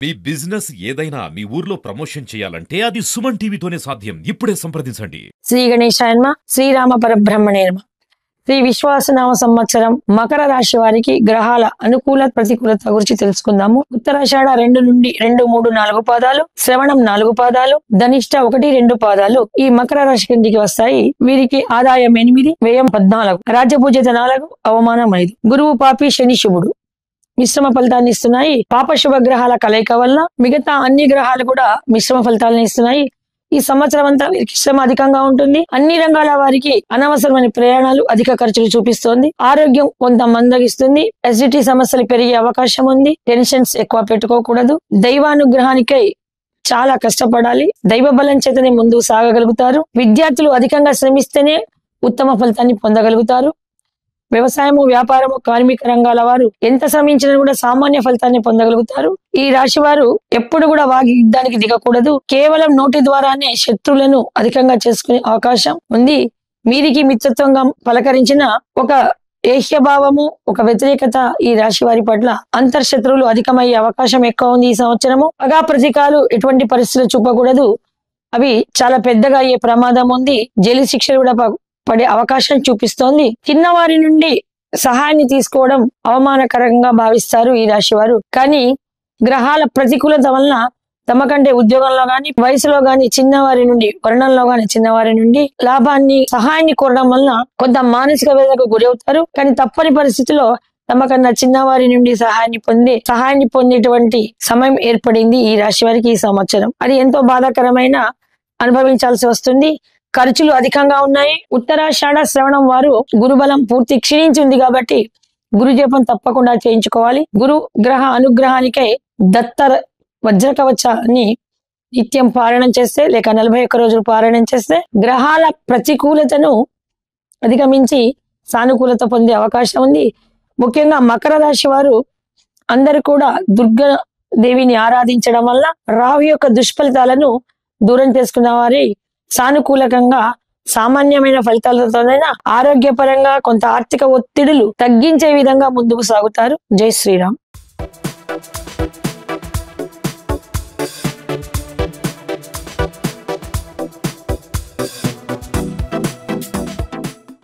మీ business ఏదైనా మీ ఊర్లో promotion చేయాలంటే అది సుమన్ టీవీతోనే సాధ్యం. ఇప్పుడే సంప్రదించండి. శ్రీ గణేశాయన్మ శ్రీరామ పరబ్రహ్మణేర్మ. శ్రీ విశ్వాసనామ సంవత్సరం మకర రాశి వారికి గ్రహాల అనుకూల ప్రతికూలత గురించి తెలుసుకుందాము. ఉత్తరాషాఢ 2 నుండి 2, 3, 4 పాదాలు, శ్రవణం 4 పాదాలు, ధనిష్ట 1, 2 పాదాలు ఈ మకర రాశి కిందికి వస్తాయి. వీరికి ఆదాయం 8, వ్యయం 14, రాజ్యపూజిత 4, అవమానం 5. గురువు పాపి, శని శుభుడు మిశ్రమ ఫలితాన్ని ఇస్తున్నాయి. పాప శుభ గ్రహాల కలయిక వల్ల మిగతా అన్ని గ్రహాలు కూడా మిశ్రమ ఫలితాలను ఇస్తున్నాయి. ఈ సంవత్సరం అంతా వీరికి శ్రమ అధికంగా ఉంటుంది. అన్ని రంగాల వారికి అనవసరమైన ప్రయాణాలు, అధిక ఖర్చులు చూపిస్తోంది. ఆరోగ్యం కొంత మందగిస్తుంది. ఎసిడిటీ సమస్యలు పెరిగే అవకాశం ఉంది. టెన్షన్స్ ఎక్కువ పెట్టుకోకూడదు. దైవానుగ్రహానికై చాలా కష్టపడాలి. దైవ బలం చేతనే ముందుకు సాగగలుగుతారు. విద్యార్థులు అధికంగా శ్రమిస్తేనే ఉత్తమ ఫలితాన్ని పొందగలుగుతారు. వ్యవసాయము, వ్యాపారము, కార్మిక రంగాల వారు ఎంత శ్రమించినా కూడా సామాన్య ఫలితాన్ని పొందగలుగుతారు. ఈ రాశి వారు ఎప్పుడు కూడా యుద్ధానికి దిగకూడదు. కేవలం నోటి ద్వారానే శత్రువులను అధికంగా చేసుకునే అవకాశం ఉంది. మీరికి మిత్రత్వంగా పలకరించిన ఒక ఏహ్యభావము, ఒక వ్యతిరేకత ఈ రాశి వారి పట్ల అంతర్శత్రువులు అధికమయ్యే అవకాశం ఎక్కువ ఉంది. ఈ సంవత్సరము పగా ప్రతీకాలు ఎటువంటి పరిస్థితులు చూపకూడదు. అవి చాలా పెద్దగా అయ్యే ప్రమాదం ఉంది. జైలు శిక్షలు కూడా పడే అవకాశం చూపిస్తోంది. చిన్నవారి నుండి సహాయాన్ని తీసుకోవడం అవమానకరంగా భావిస్తారు ఈ రాశి వారు. కానీ గ్రహాల ప్రతికూలత వలన తమకంటే ఉద్యోగంలో గాని, వయసులో గాని చిన్నవారి నుండి, వర్ణంలో గాని చిన్నవారి నుండి లాభాన్ని, సహాయాన్ని కోరడం వలన కొంత మానసిక వేదనకు గురి అవుతారు. కానీ తప్పని పరిస్థితిలో తమకన్నా చిన్నవారి నుండి సహాయాన్ని పొందేటువంటి సమయం ఏర్పడింది ఈ రాశి వారికి ఈ సంవత్సరం. అది ఎంతో బాధాకరమైన అనుభవించాల్సి వస్తుంది. ఖర్చులు అధికంగా ఉన్నాయి. ఉత్తరాషాఢ, శ్రవణం వారు గురుబలం పూర్తి క్షీణించింది కాబట్టి గురు జపం తప్పకుండా చేయించుకోవాలి. గురు గ్రహ అనుగ్రహానికై దత్త వజ్ర కవచాన్ని నిత్యం పారాయణం చేస్తే, లేక 41 రోజులు పారాయణం చేస్తే గ్రహాల ప్రతికూలతను అధిగమించి సానుకూలత పొందే అవకాశం ఉంది. ముఖ్యంగా మకర రాశి వారు అందరూ కూడా దుర్గా దేవిని ఆరాధించడం వల్ల రాహు యొక్క దుష్ఫలితాలను దూరం చేసుకున్న వారి సానుకూలకంగా సామాన్యమైన ఫలితాలతోనైనా ఆరోగ్యపరంగా కొంత ఆర్థిక ఒత్తిడులు తగ్గించే విధంగా ముందుకు సాగుతారు. జై శ్రీరామ్.